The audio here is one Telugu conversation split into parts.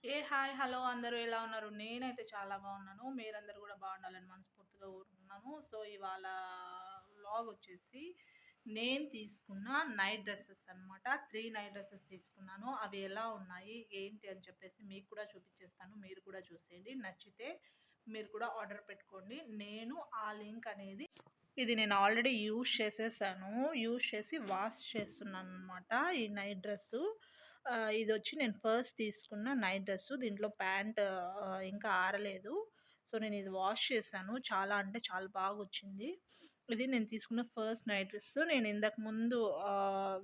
హాయ్ హలో అందరూ ఎలా ఉన్నారు? నేనైతే చాలా బాగున్నాను. మీరందరూ కూడా బాగుండాలని మనస్ఫూర్తిగా కోరుకుంటున్నాను. సో ఇవాళ వ్లాగ్ వచ్చేసి నేను తీసుకున్న నైట్ డ్రెస్సెస్ అనమాట. 3 నైట్ డ్రెస్సెస్ తీసుకున్నాను. అవి ఎలా ఉన్నాయి ఏంటి అని చెప్పేసి మీకు కూడా చూపించేస్తాను. మీరు కూడా చూసేయండి. నచ్చితే మీరు కూడా ఆర్డర్ పెట్టుకోండి. నేను ఆ లింక్ అనేది ఇది నేను ఆల్రెడీ యూజ్ చేసేసాను. యూజ్ చేసి వాష్ చేస్తున్నాను అనమాట ఈ నైట్ డ్రెస్సు. ఇది వచ్చి నేను ఫస్ట్ తీసుకున్న నైట్ డ్రెస్సు. దీంట్లో ప్యాంట్ ఇంకా ఆరలేదు. సో నేను ఇది వాష్ చేశాను. చాలా అంటే చాలా బాగా వచ్చింది. ఇది నేను తీసుకున్న ఫస్ట్ నైట్ డ్రెస్. నేను ఇంతకు ముందు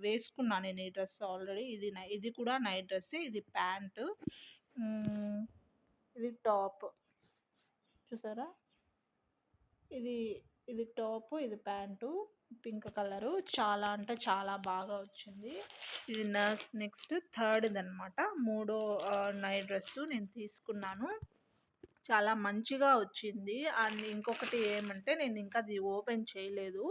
వేసుకున్నాను నేను ఈ డ్రెస్ ఆల్రెడీ. ఇది కూడా నైట్ డ్రెస్సే. ఇది ప్యాంటు, ఇది టాప్ చూసారా. ఇది ఇది టాప్, ఇది ప్యాంటు, పింక్ కలరు. చాలా అంటే చాలా బాగా వచ్చింది. ఇది నెక్స్ట్ థర్డ్ది అనమాట. మూడో నైట్ డ్రెస్సు నేను తీసుకున్నాను. చాలా మంచిగా వచ్చింది. అండ్ ఇంకొకటి ఏమంటే నేను ఇంకా అది ఓపెన్ చేయలేదు,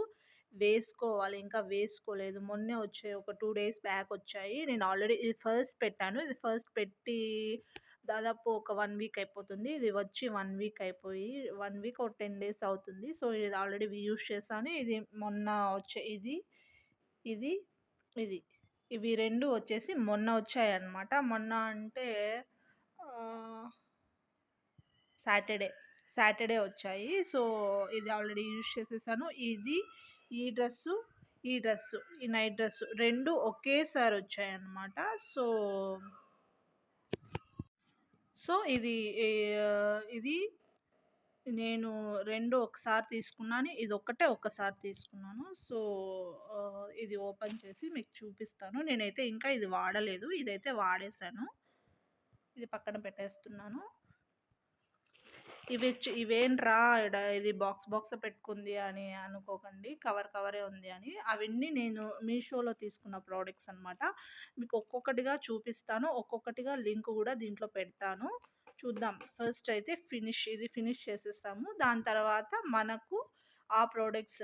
వేసుకోవాలి, ఇంకా వేసుకోలేదు. మొన్నే వచ్చాయి, ఒక 2 డేస్ బ్యాక్ వచ్చాయి. నేను ఆల్రెడీ ఇది ఫస్ట్ పెట్టాను. ఇది ఫస్ట్ పెట్టి దాదాపు ఒక 1 వీక్ అయిపోతుంది. ఇది వచ్చి 1 వీక్ అయిపోయి 1 వీక్ ఒక 10 డేస్ అవుతుంది. సో ఇది ఆల్రెడీ యూజ్ చేశాను. ఇది మొన్న వచ్చే ఇది ఇది ఇది ఇవి 2 వచ్చేసి మొన్న వచ్చాయన్నమాట. మొన్న అంటే సాటర్డే వచ్చాయి. సో ఇది ఆల్రెడీ యూజ్ చేసేసాను. ఈ డ్రెస్సు ఈ నైట్ డ్రెస్సు 2 ఒకేసారి వచ్చాయన్నమాట. సో ఇది నేను 2 ఒకసారి తీసుకున్నాను. ఇది ఒక్కసారి తీసుకున్నాను. సో ఇది ఓపెన్ చేసి మీకు చూపిస్తాను. నేనైతే ఇంకా ఇది వాడలేదు. ఇదైతే వాడేశాను. ఇది పక్కన పెట్టేస్తున్నాను. ఇవేంట్రా ఇది బాక్స్ పెట్టుకుంది అని అనుకోకండి. కవరే ఉంది అని. అవన్నీ నేను మీషోలో తీసుకున్న ప్రోడక్ట్స్ అనమాట. మీకు ఒక్కొక్కటిగా చూపిస్తాను. ఒక్కొక్కటిగా లింక్ కూడా దీంట్లో పెడతాను. చూద్దాం. ఫస్ట్ అయితే ఫినిష్ చేసేస్తాము. దాని తర్వాత మనకు ఆ ప్రోడక్ట్స్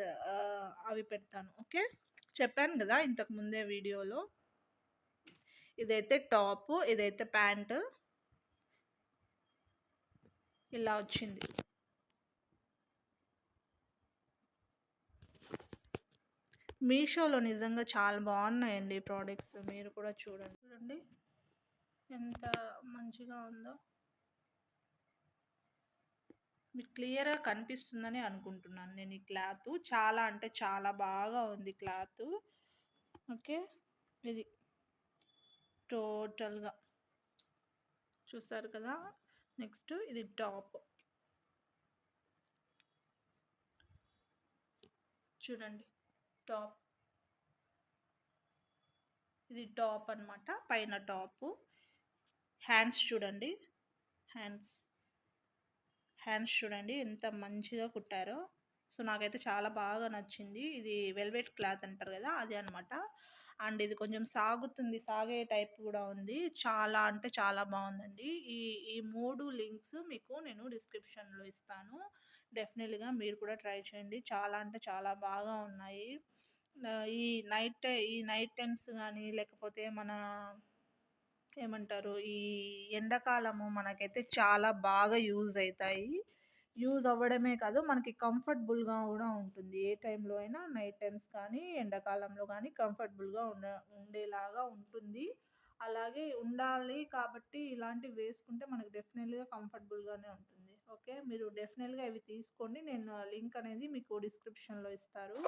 అవి పెడతాను. ఓకే, చెప్పాను కదా ఇంతకు ముందే వీడియోలో. ఇదైతే టాప్, ఇదైతే ప్యాంటు. ఇలా వచ్చింది. మీషోలో నిజంగా చాలా బాగున్నాయండి ప్రోడక్ట్స్. మీరు కూడా చూడండి ఎంత మంచిగా ఉందో. మీకు క్లియర్గా కనిపిస్తుందని అనుకుంటున్నాను నేను. ఈ క్లాత్ చాలా అంటే చాలా బాగా ఉంది క్లాత్. ఓకే, ఇది టోటల్గా చూస్తారు కదా. నెక్స్ట్ ఇది టాప్ చూడండి. టాప్, ఇది టాప్ అనమాట. పైన టాపు. హ్యాండ్స్ చూడండి. హ్యాండ్స్ చూడండి ఎంత మంచిగా కుట్టారో. సో నాకైతే చాలా బాగా నచ్చింది. ఇది వెల్వెట్ క్లాత్ అంటారు కదా, అది అనమాట. అండ్ ఇది కొంచెం సాగే టైప్ కూడా ఉంది. చాలా అంటే చాలా బాగుందండి. ఈ 3 లింక్స్ మీకు నేను డిస్క్రిప్షన్లో ఇస్తాను. డెఫినెట్గా మీరు కూడా ట్రై చేయండి. చాలా అంటే చాలా బాగా ఉన్నాయి. ఈ నైట్ టైమ్స్ కానీ, లేకపోతే మన ఏమంటారు, ఈ ఎండాకాలము మనకైతే చాలా బాగా యూజ్ అవుతాయి. యూజ్ అవ్వడమే కాదు, మనకి కంఫర్టబుల్గా కూడా ఉంటుంది. ఏ టైంలో అయినా, నైట్ టైమ్స్ కానీ ఎండాకాలంలో కానీ కంఫర్టబుల్గా ఉండేలాగా ఉంటుంది. అలాగే ఉండాలి కాబట్టి ఇలాంటివి వేసుకుంటే మనకు డెఫినెట్గా కంఫర్టబుల్గానే ఉంటుంది. ఓకే, మీరు డెఫినెట్గా ఇవి తీసుకోండి. నేను లింక్ అనేది మీకు డిస్క్రిప్షన్లో ఇస్తారు.